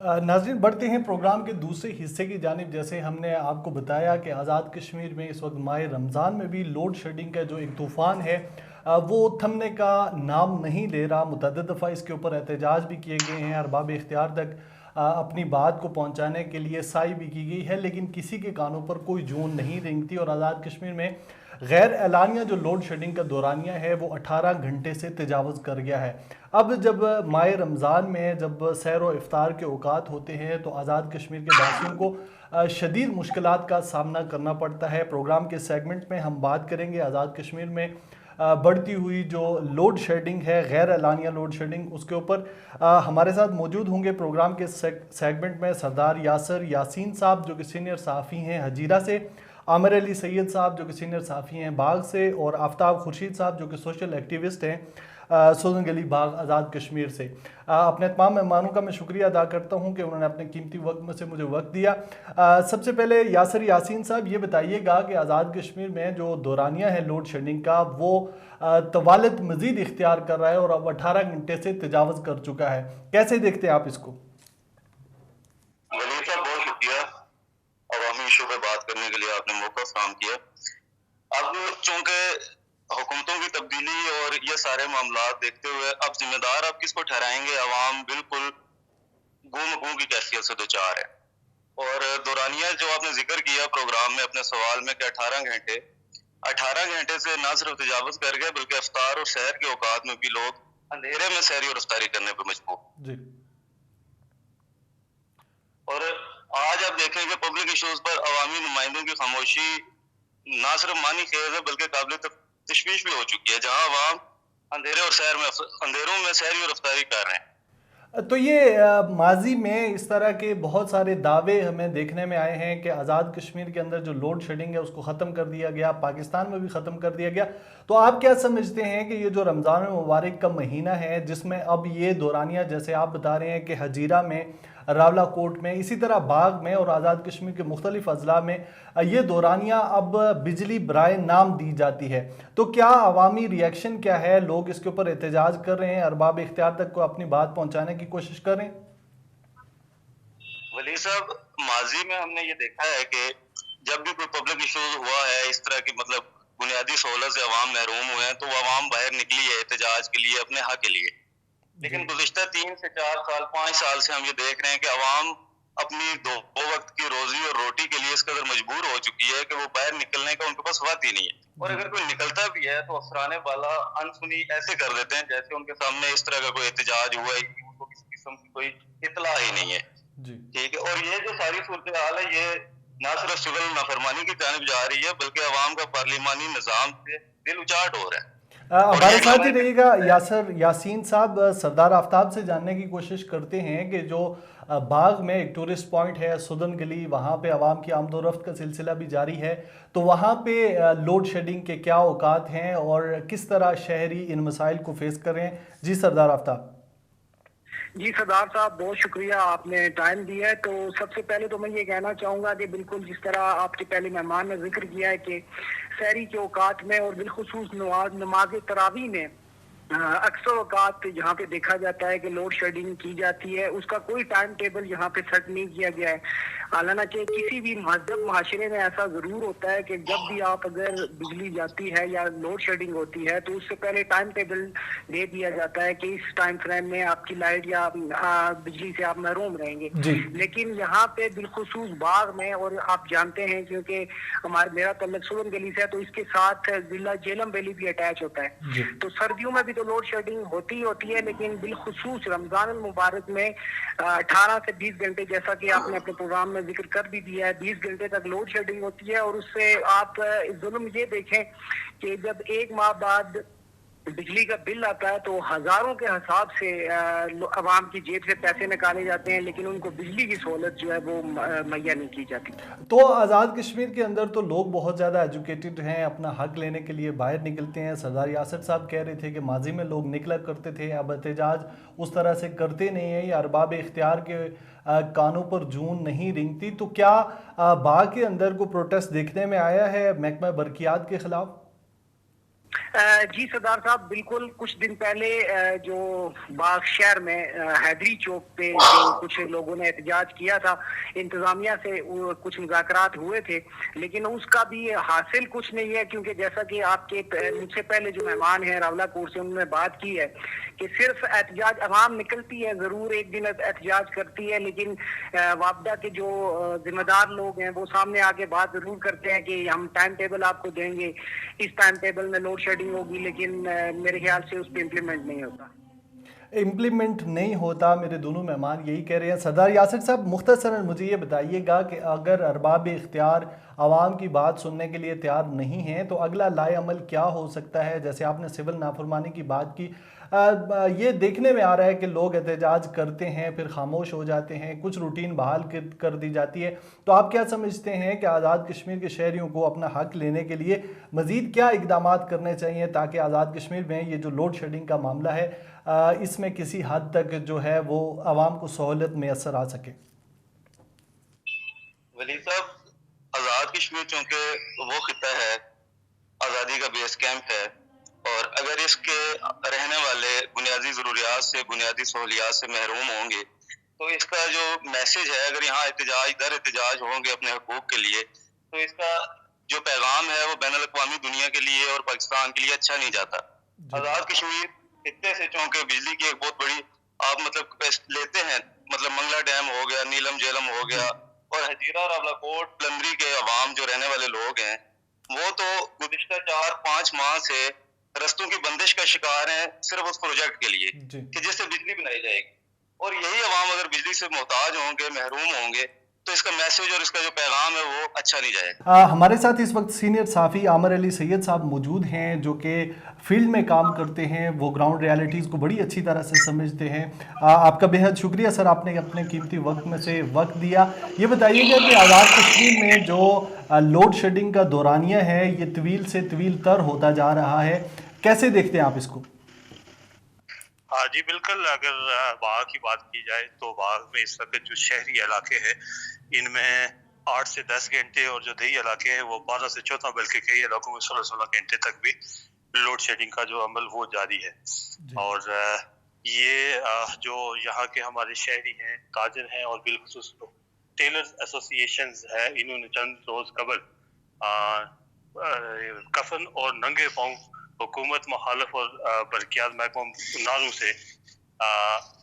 नाज़रीन, बढ़ते हैं प्रोग्राम के दूसरे हिस्से की जानिब। जैसे हमने आपको बताया कि आज़ाद कश्मीर में इस वक्त माह रमज़ान में भी लोड शेडिंग का जो एक तूफ़ान है वो थमने का नाम नहीं ले रहा। मुतअद्दिद दफ़ा इसके ऊपर एहतजाज भी किए गए हैं, अरबाब इख्तियार तक अपनी बात को पहुंचाने के लिए साई भी की गई है, लेकिन किसी के कानों पर कोई जून नहीं रेंगती। और आज़ाद कश्मीर में गैर एलानिया जो लोड शेडिंग का दौरानिया है वो 18 घंटे से तजावज़ कर गया है। अब जब माह रमज़ान में जब सैर व इफ्तार के औकात होते हैं तो आज़ाद कश्मीर के बासियों को शदीद मुश्किलात का सामना करना पड़ता है। प्रोग्राम के सेगमेंट में हम बात करेंगे आज़ाद कश्मीर में बढ़ती हुई जो लोड शेडिंग है, गैर एलानिया लोड शेडिंग, उसके ऊपर हमारे साथ मौजूद होंगे प्रोग्राम के सेगमेंट में सरदार यासर यासीन साहब जो कि सीनियर सहाफ़ी हैं हजीरा से, आमिर अली सैयद साहब जो कि सीनियर सहाफ़ी हैं बाग से, और आफ्ताब खुर्शीद साहब जो कि सोशल एक्टिविस्ट हैं सुदन गली बाग आज़ाद कश्मीर से। अपने तमाम मेहमानों का मैं शुक्रिया अदा करता हूं कि उन्होंने अपने कीमती वक्त में से मुझे वक्त दिया। सबसे पहले यासर यासीन साहब ये बताइएगा कि आज़ाद कश्मीर में जो दौरानिया है लोड शेडिंग का वो तवालत मज़ीद इख्तियार कर रहा है और अब 18 घंटे से तजावज़ कर चुका है। कैसे देखते हैं आप इसको? वली साहब, बहुत शुक्रिया अवामी इशू पे बात करने के लिए आपने मौका फराहम किया। अब चूंकि हुकूमतों की तब्दीली और ये सारे मामला देखते हुए अब जिम्मेदार आप किसको ठहराएंगे? अवाम बिल्कुल गुम की कैफियत से दो चार है। और दौरानिया जो आपने जिक्र किया प्रोग्राम में अपने सवाल में कि 18 घंटे से ना सिर्फ तजावज़ कर गए बल्कि इफ्तार और सैर के औकात में भी लोग अंधेरे में सैरी और इफ्तारी करने पर मजबूर जी। और आज आप देखें कि पब्लिक इश्यूज पर अवामी नुमाइंदों की खामोशी ना सिर्फ मानी खेज है बल्कि काबिल तशवीश भी हो चुकी है, जहां अवाम अंधेरों में सैरी और इफ्तारी कर रहे हैं। तो ये माजी में इस तरह के बहुत सारे दावे हमें देखने में आए हैं कि आज़ाद कश्मीर के अंदर जो लोड शेडिंग है उसको ख़त्म कर दिया गया, पाकिस्तान में भी ख़त्म कर दिया गया। तो आप क्या समझते हैं कि ये जो रमज़ान मुबारक का महीना है जिसमें अब ये दौरानिया जैसे आप बता रहे हैं कि हजीरा में, रावला कोट में, इसी तरह बाग में और आज़ाद कश्मीर के मुख्तलिफ अजला में ये दौरानिया अब बिजली बराए नाम दी जाती है, तो क्या अवामी रिएक्शन क्या है? लोग इसके ऊपर एहतजाज कर रहे हैं, अरबाब इख्तियार तक को अपनी बात पहुंचाने की कोशिश कर रहे हैं? वली साहब, माजी में हमने ये देखा है कि जब भी कोई पब्लिक इशूज हुआ है इस तरह की मतलब बुनियादी सहूलत से अवाम महरूम हुए हैं तो वो अवाम बाहर निकली है एहतजाज के लिए, अपने हक के लिए। लेकिन गुज़िश्ता 3 से 4 साल 5 साल से हम ये देख रहे हैं कि अवाम अपनी दो वक्त की रोजी और रोटी के लिए इस कदर मजबूर हो चुकी है कि वो बाहर निकलने का उनके पास वक्त ही नहीं है। और अगर कोई निकलता भी है तो अफसराने वाला अनसुनी ऐसे कर देते हैं जैसे उनके सामने इस तरह का कोई एहतजाज हुआ है कि उनको किसी किस्म की कोई इतला ही नहीं है। ठीक है, और ये जो सारी सूरत हाल है ये ना सिर्फ सिविल नाफरमानी की जानिब जा रही है बल्कि अवाम का पार्लिमानी निज़ाम से दिल उचाट हो रहा है। हमारे साथ ही रहिएगा यासर यासीन साहब। सरदार आफ्ताब से जानने की कोशिश करते हैं कि जो बाग में एक टूरिस्ट पॉइंट है सुदन गली, वहाँ पे आवाम की आमदोरफ्त का सिलसिला भी जारी है, तो वहाँ पे लोड शेडिंग के क्या औकात हैं और किस तरह शहरी इन मसाइल को फेस कर रहे हैं? जी सरदार आफ्ताब। जी सरदार साहब, बहुत शुक्रिया आपने टाइम दिया है। तो सबसे पहले तो मैं ये कहना चाहूँगा कि बिल्कुल जिस तरह आपके पहले मेहमान ने जिक्र किया है कि शहरी के औकात में और बिलखुसूस नमाज तरावी में अक्सर औकात यहाँ पे देखा जाता है कि लोड शेडिंग की जाती है, उसका कोई टाइम टेबल यहाँ पे सेट नहीं किया गया है। हालांकि किसी भी महजब माशरे में ऐसा जरूर होता है कि जब भी आप अगर बिजली जाती है या लोड शेडिंग होती है तो उससे पहले टाइम टेबल दे दिया जाता है कि इस टाइम फ्रेम में आपकी लाइट या बिजली से आप महरूम रहेंगे। लेकिन यहाँ पे बिलखुसूस बाग में, और आप जानते हैं क्योंकि मेरा तल्लुक सुदन गली से है तो इसके साथ जिला जेलम वैली भी अटैच होता है, तो सर्दियों में भी तो लोड शेडिंग होती है, लेकिन बिलखुसूस रमजान मुबारक में 18 से 20 घंटे, जैसा कि आपने अपने प्रोग्राम में जिक्र कर भी दिया है, 20 घंटे तक लोड शेडिंग होती है। और उससे आप जुल्म ये देखें कि जब एक माह बाद बिजली का बिल आता है तो हजारों के हिसाब से अवाम की जेब से पैसे निकाले जाते हैं, लेकिन उनको बिजली की सहूलत जो है वो मुहैया नहीं की जाती। तो आज़ाद कश्मीर के अंदर तो लोग बहुत ज़्यादा एजुकेटेड हैं, अपना हक लेने के लिए बाहर निकलते हैं। सरदार यासर साहब कह रहे थे कि माजी में लोग निकला करते थे, अब एहतजाज उस तरह से करते नहीं है, या अरबाब इख्तियार के कानों पर जून नहीं रेंगती। तो क्या बाग के अंदर को प्रोटेस्ट देखने में आया है महकमा बरकियात के खिलाफ? जी सरदार साहब, बिल्कुल कुछ दिन पहले जो बाग शहर में हैदरी चौक पे जो कुछ लोगों ने एहतजाज किया था, इंतजामिया से कुछ मुज़ाकरात हुए थे, लेकिन उसका भी हासिल कुछ नहीं है, क्योंकि जैसा कि आपके मुझसे पहले जो मेहमान हैं रावलाकोट से, उन्होंने बात की है कि सिर्फ एहतजाज अवाम निकलती है, ज़रूर एक दिन एहतजाज करती है, लेकिन वापदा के जो जिम्मेदार लोग हैं वो सामने आके बात ज़रूर करते हैं कि हम टाइम टेबल आपको देंगे, इस टाइम टेबल में लोड शेडिंग होगी, लेकिन मेरे ख्याल से उस पर इम्प्लीमेंट नहीं होता। इम्प्लीमेंट नहीं होता, मेरे दोनों मेहमान यही कह रहे हैं। सरदार यासिर साहब, मुख्तसरन मुझे ये बताइएगा कि अगर अरबाब इख्तियार आवाम की बात सुनने के लिए तैयार नहीं हैं तो अगला लाए अमल क्या हो सकता है? जैसे आपने सिविल नाफरमानी की बात की, ये देखने में आ रहा है कि लोग एहतजाज करते हैं फिर खामोश हो जाते हैं, कुछ रूटीन बहाल कर दी जाती है। तो आप क्या समझते हैं कि आज़ाद कश्मीर के शहरियों को अपना हक लेने के लिए मज़ीद क्या इक़दाम करने चाहिए ताकि आज़ाद कश्मीर में ये जो लोड शेडिंग का मामला है इसमें किसी हद तक जो है वो आवाम को सहूलत मैसर आ सके? वली साहब, आज़ाद कश्मीर चूँकि वो खिता है, आज़ादी का बेस कैंप है, और अगर इसके रहने वाले बुनियादी ज़रूरियात से, बुनियादी सहूलियात से महरूम होंगे, तो इसका जो मैसेज है, अगर यहाँ दर एहतजाज होंगे अपने हकूक़ के लिए, तो इसका जो पैगाम है वो बैनुल-अक़वामी दुनिया के लिए और पाकिस्तान के लिए अच्छा नहीं जाता। आज़ाद कश्मीर खित्ते से चूँकि बिजली की एक बहुत बड़ी आप लेते हैं, मंगला डैम हो गया, नीलम झेलम हो गया, और हजीरा, रावलाकोट, लंदरी के अवाम जो रहने वाले लोग हैं, वो तो गुज़िश्ता 4-5 माह से रस्तों की बंदिश का शिकार हैं, सिर्फ उस प्रोजेक्ट के लिए कि जिससे बिजली बनाई जाएगी। और यही अवाम अगर बिजली से मोहताज होंगे, महरूम होंगे, तो इसका मैसेज और इसका जो पैगाम है वो अच्छा नहीं जाएगा। हमारे साथ इस वक्त सीनियर सहाफ़ी आमिर अली सैयद साहब मौजूद हैं, जो कि फील्ड में काम करते हैं, वो ग्राउंड रियलिटीज़ को बड़ी अच्छी तरह से समझते हैं। आपका बेहद शुक्रिया सर, आपने अपने कीमती वक्त में से वक्त दिया। ये बताइएगा कि आज़ाद कश्मीर में जो लोड शेडिंग का दौरानिया है ये तवील से तवील तर होता जा रहा है, कैसे देखते हैं आप इसको? हाँ जी बिल्कुल, अगर बाघ की बात की जाए तो बाघ में इस वक्त जो शहरी इलाके हैं इनमें 8 से 10 घंटे, और जो दही इलाके हैं वो 12 से 14, बल्कि कई इलाकों में 16-16 घंटे तक भी लोड शेडिंग का जो अमल वो जारी है। और ये जो यहाँ के हमारे शहरी हैं, ताजर हैं, और बिलखुसूस टेलर्स एसोसिएशंस है, इन्होंने चंद रोज कबल कफन और नंगे पांव हुकूमत, मुखालिफ और बरकियात महकमा नारू से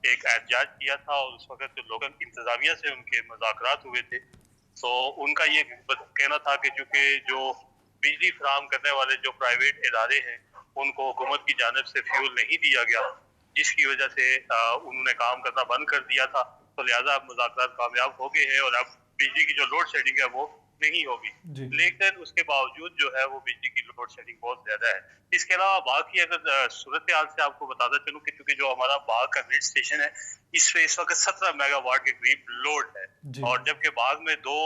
एक एहतजाज किया था, और उस वक्त जो लोग इंतजामिया से उनके मुज़ाकरात हुए थे, तो उनका ये कहना था कि चूँकि जो बिजली फराहम करने वाले जो प्राइवेट इदारे हैं उनको हुकूमत की जानिब से फ्यूल नहीं दिया गया, जिसकी वजह से उन्होंने काम करना बंद कर दिया था, तो लिहाजा अब मुज़ाकरात कामयाब हो गए हैं और अब बिजली की जो लोड शेडिंग है वो नहीं होगी। लेकिन उसके बावजूद जो है वो बिजली की लोड शेडिंग बहुत ज्यादा है। इसके अलावा बाघ की अगर सूरत हाल से आपको बताता चलूं कि चूंकि जो हमारा बाघ का ग्रिड स्टेशन है इस पे इस वक्त 17 मेगावाट के करीब लोड है, और जबकि बाघ में 2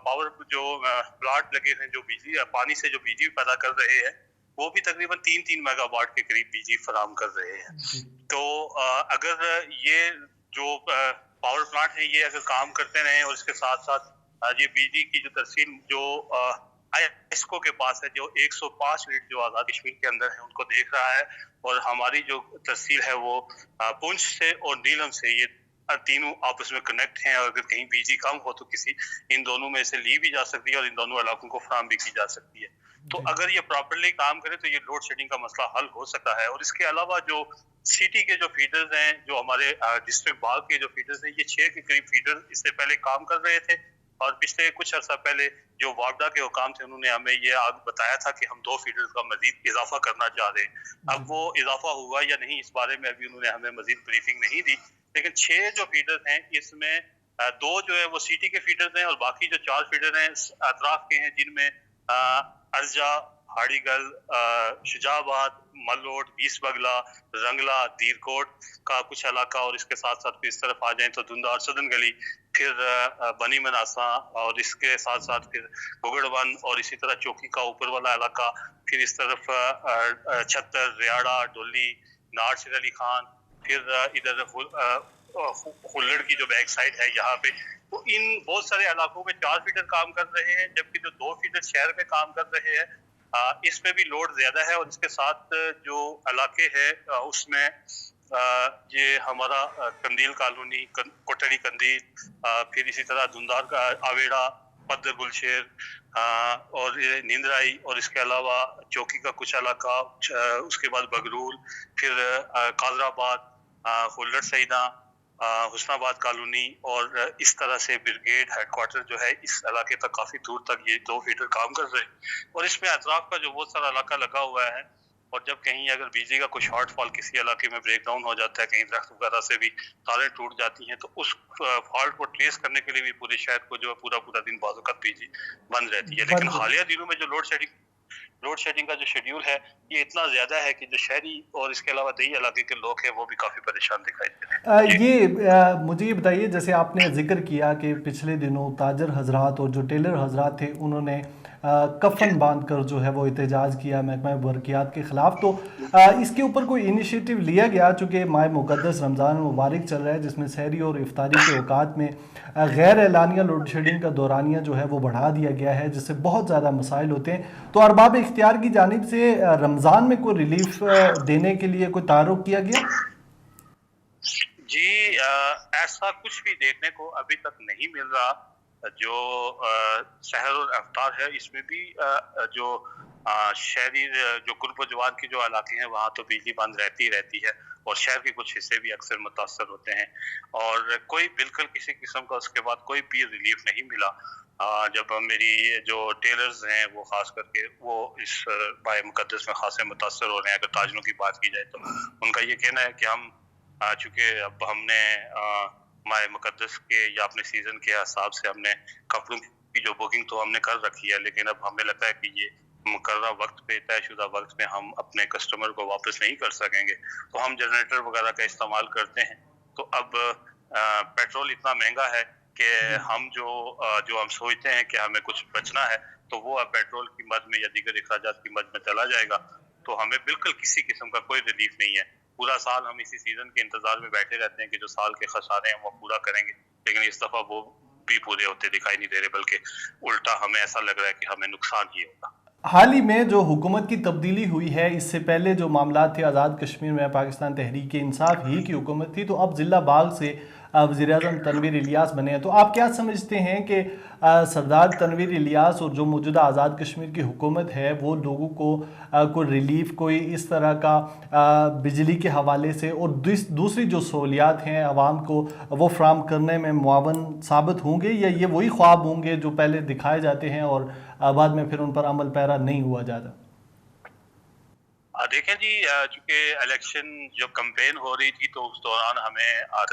पावर जो प्लांट लगे हैं जो बिजली पानी से जो बिजली पैदा कर रहे हैं वो भी तकरीबन 3-3 मेगावाट के करीब बिजली फराहम कर रहे हैं। तो अगर ये जो पावर प्लांट है ये अगर काम करते रहे और इसके साथ साथ ये बिजली की जो तरसील जो ISCO के पास है, जो 105 यूनिट जो आज़ाद कश्मीर के अंदर है उनको देख रहा है, और हमारी जो तरसील है वो पुंछ से और नीलम से, ये तीनों आपस में कनेक्ट हैं, और अगर कहीं बिजली कम हो तो किसी इन दोनों में से ली भी जा सकती है और इन दोनों इलाकों को फराहम भी की जा सकती है। तो अगर ये प्रॉपरली काम करे तो ये लोड शेडिंग का मसला हल हो सकता है। और इसके अलावा जो सिटी के जो फीडर्स हैं, जो हमारे डिस्ट्रिक्ट बाघ के जो फीडर्स हैं, ये 6 के करीब फीडर्स इससे पहले काम कर रहे थे, और पिछले कुछ अर्सा पहले जो वापडा के हुकाम थे उन्होंने हमें ये बताया था कि हम 2 फीडर्स का मजीद इजाफा करना चाह रहे हैं। अब वो इजाफा हुआ या नहीं इस बारे में अभी उन्होंने हमें मजीद ब्रीफिंग नहीं दी, लेकिन 6 जो फीडर्स हैं इसमें 2 जो है वो सिटी के फीडर्स हैं, और बाकी जो 4 फीडर हैं अतराफ के हैं, जिनमें अर्जा, हाड़ीगल, शुजाबाद, मलोट, बीस बगला, रंगला, दीरकोट का कुछ इलाका, और इसके साथ साथ इस तरफ आ जाएं तो धुंधा और सदन गली, फिर बनी मनासा, और इसके साथ साथ फिर गुगड़वन, और इसी तरह चौकी का ऊपर वाला इलाका, फिर इस तरफ छत्तर, रियाड़ा, डोली, नार सिर अली खान, फिर इधर हुल्लड़ की जो बैक साइड है यहाँ पे। तो इन बहुत सारे इलाकों में 4 फीडर काम कर रहे हैं, जबकि जो 2 फीडर शहर में काम कर रहे हैं। اس میں بھی لوڈ زیادہ ہے، اور اس کے ساتھ جو علاقے ہیں اس میں یہ ہمارا قندیل کالونی، کوٹڑی قندیل، پھر اسی طرح دھندار کا آویڑا، پدر گلشیر اور نیندرائی، اور اس کے علاوہ چوکی کا کچھ علاقہ، اس کے بعد بگرول، پھر قادر آباد، ہولڈر سیدہ، حسن آباد کالونی، اور اس طرح سے بریگیڈ ہیڈ کوارٹر جو ہے اس علاقے تک کافی دور تک یہ 2 فیڈر کام کر رہے ہیں، اور اس میں اطراف کا جو بہت سارا علاقہ لگا ہوا ہے، اور جب کہیں اگر بجلی کا کوئی شارٹ فال کسی علاقے میں بریک ڈاؤن ہو جاتا ہے، کہیں درخت وغیرہ سے بھی تاریں ٹوٹ جاتی ہیں، تو اس فالٹ کو ٹریس کرنے کے لیے بھی پورے شہر کو جو ہے پورا دن بعض اوقات بجلی بند رہتی ہے. لیکن حالیہ دنوں میں جو لوڈ شیڈنگ کا جو شیڈیول ہے یہ اتنا زیادہ ہے کہ جو شہری اور اس کے علاوہ دیہی علاقے کے لوگ ہیں وہ بھی کافی پریشان دکھائی دیتے ہیں. یہ مجھے یہ بتائیے، جیسے آپ نے ذکر کیا کہ پچھلے دنوں تاجر حضرات اور جو ٹیلر حضرات تھے انہوں نے کفن باندھ کر جو ہے وہ احتجاج کیا محکمہ برقیات کے خلاف، تو اس کے اوپر کوئی انیشیٹو لیا گیا؟ چونکہ ماہ مقدس رمضان مبارک چل رہا ہے، جس میں سحری اور افطاری کے اوقات میں غیر اعلانیہ لوڈ شیڈنگ کا دورانیہ جو ہے وہ بڑھا دیا گیا ہے، جس سے بہت زیادہ مسائل ہوتے ہیں، تو ارباب اختیار کی جانب سے رمضان میں کوئی ریلیف دینے کے لیے کوئی تعارف کیا گیا؟ جی ایسا کچھ بھی دیکھنے کو ابھی تک نہیں مل رہا. جو سحر اور افطار ہے اس میں بھی جو شہری جو قرب و جوار کے جو علاقے ہیں وہاں تو بجلی بند رہتی ہے، اور شہر کے کچھ حصے بھی اکثر متاثر ہوتے ہیں، اور کوئی بالکل کسی قسم کا اس کے بعد کوئی بھی ریلیف نہیں ملا. جب میری جو ٹیلرز ہیں وہ خاص کر کے وہ اس ماہ مقدس میں خاصے متاثر ہو رہے ہیں. اگر تاجروں کی بات کی جائے تو ان کا یہ کہنا ہے کہ ہم چونکہ اب ہم نے ماہ مقدس کے یا اپنے سیزن کے حساب سے ہم نے کپڑوں کی جو بکنگ تو ہم نے کر رکھی ہے، لیکن اب ہمیں لگتا ہے کہ یہ مقررہ وقت پہ، طے شدہ وقت پہ ہم اپنے کسٹمر کو واپس نہیں کر سکیں گے، تو ہم جنریٹر وغیرہ کا استعمال کرتے ہیں. تو اب پیٹرول اتنا مہنگا ہے کہ ہم جو ہم سوچتے ہیں کہ ہمیں کچھ بچنا ہے تو وہ اب پیٹرول کی مد میں یا دیگر اخراجات کی مد میں چلا جائے گا. تو ہمیں بالکل کسی قسم کا کوئی ریلیف نہیں ہے. پورا سال ہم اسی سیزن کے انتظار میں بیٹھے رہتے ہیں کہ جو سال کے خسارے ہیں وہ پورا کریں گے، لیکن اس دفعہ وہ بھی پورے ہوتے دکھائی نہیں دے رہے، بلکہ الٹا ہمیں ایسا لگ رہا ہے کہ ہمیں نقصان ہی ہوگا. حال ہی میں جو حکومت کی تبدیلی ہوئی ہے، اس سے پہلے جو معاملات تھے آزاد کشمیر میں پاکستان تحریک انصاف ہی کی حکومت تھی، تو اب ضلع باغ سے وزیر اعظم تنویر الیاس بنے ہیں، تو آپ کیا سمجھتے ہیں کہ سردار تنویر الیاس اور جو موجودہ آزاد کشمیر کی حکومت ہے وہ لوگوں کو کوئی ریلیف، کوئی اس طرح کا بجلی کے حوالے سے اور دوسری جو سہولیات ہیں عوام کو وہ فراہم کرنے میں معاون ثابت ہوں گے، یا یہ وہی خواب ہوں گے جو پہلے دکھائے جاتے ہیں اور بعد میں پھر ان پر عمل پیرا نہیں ہوا جاتا؟ دیکھیں جی، چونکہ الیکشن جو کمپین ہو رہی تھی تو اس دوران ہمیں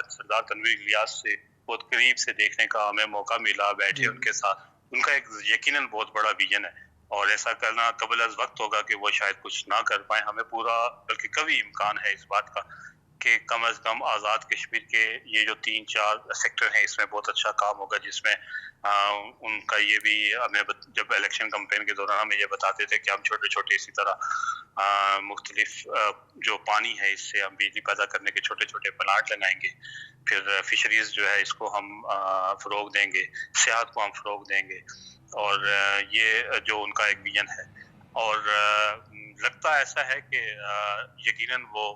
سردار تنویر الیاس سے بہت قریب سے دیکھنے کا ہمیں موقع ملا، بیٹھے ان کے ساتھ. ان کا ایک یقیناً بہت بڑا ویژن ہے، اور ایسا کرنا قبل از وقت ہوگا کہ وہ شاید کچھ نہ کر پائیں. ہمیں پورا بلکہ قوی امکان ہے اس بات کا کہ کم از کم آزاد کشمیر کے یہ جو 3-4 سیکٹر ہیں اس میں بہت اچھا کام ہوگا، جس میں ان کا یہ بھی ہمیں جب الیکشن کمپین کے دوران ہمیں یہ بتاتے تھے کہ ہم چھوٹے چھوٹے اسی طرح مختلف جو پانی ہے اس سے ہم بجلی پیدا کرنے کے چھوٹے چھوٹے پلانٹ لگائیں گے، پھر فشریز جو ہے اس کو ہم فروغ دیں گے، سیاحت کو ہم فروغ دیں گے، اور یہ جو ان کا ایک ویژن ہے. اور لگتا ایسا ہے کہ یقیناً وہ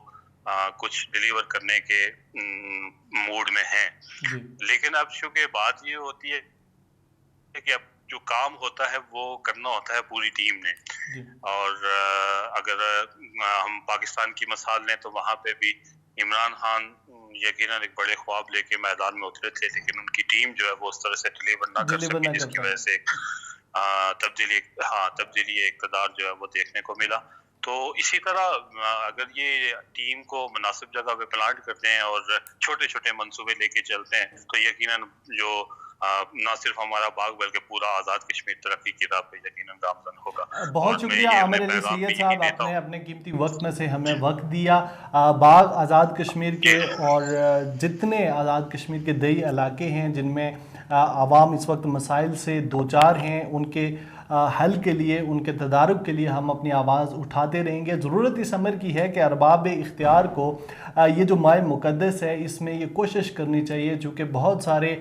کچھ ڈیلیور کرنے کے موڈ میں ہیں. لیکن اب چونکہ بات یہ ہوتی ہے کہ اب جو کام ہوتا ہے وہ کرنا ہوتا ہے پوری ٹیم نے. اور اگر ہم پاکستان کی مثال لیں تو وہاں پہ بھی عمران خان یقیناً ایک بڑے خواب لے کے میدان میں اترے تھے، لیکن ان کی ٹیم جو ہے وہ اس طرح سے ڈیلیور نہ کر سکی، جس کی وجہ سے تبدیلی اقتدار جو ہے وہ دیکھنے کو ملا. تو اسی طرح اگر یہ ٹیم کو مناسب جگہ پہ پلانٹ کرتے ہیں اور چھوٹے چھوٹے منصوبے لے کے چلتے ہیں تو یقیناً جو نہ صرف ہمارا باغ بلکہ پورا آزاد کشمیر ترقی کی راہ پہ یقیناً گامزن ہوگا. بہت شکریہ عامر علی سید صاحب، آپ نے اپنے قیمتی وقت میں سے ہمیں وقت دیا. باغ آزاد کشمیر کے اور جتنے آزاد کشمیر کے دیہی علاقے ہیں جن میں عوام اس وقت مسائل سے دوچار ہیں، ان کے حل کے لیے، ان کے تدارک کے لیے ہم اپنی آواز اٹھاتے رہیں گے. ضرورت اس امر کی ہے کہ ارباب اختیار کو یہ جو ماہ مقدس ہے اس میں یہ کوشش کرنی چاہیے، چونکہ بہت سارے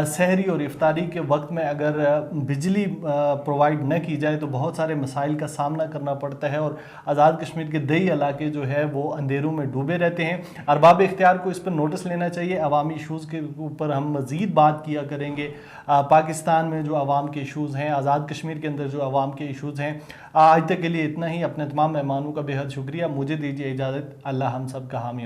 سحری اور افطاری کے وقت میں اگر بجلی پرووائڈ نہ کی جائے تو بہت سارے مسائل کا سامنا کرنا پڑتا ہے، اور آزاد کشمیر کے دیہی علاقے جو ہے وہ اندھیروں میں ڈوبے رہتے ہیں۔ ارباب اختیار کو اس پر نوٹس لینا چاہیے۔ عوامی ایشوز کے اوپر ہم مزید بات کیا کریں گے، پاکستان میں جو عوام کے ایشوز ہیں، آزاد کشمیر کے اندر جو عوام کے ایشوز ہیں۔ آج تک کے لیے اتنا ہی۔ اپنے تمام مہمانوں کا بے حد شکریہ، مجھے دیجیے اجازت۔ اللہ ہم سب کا حامی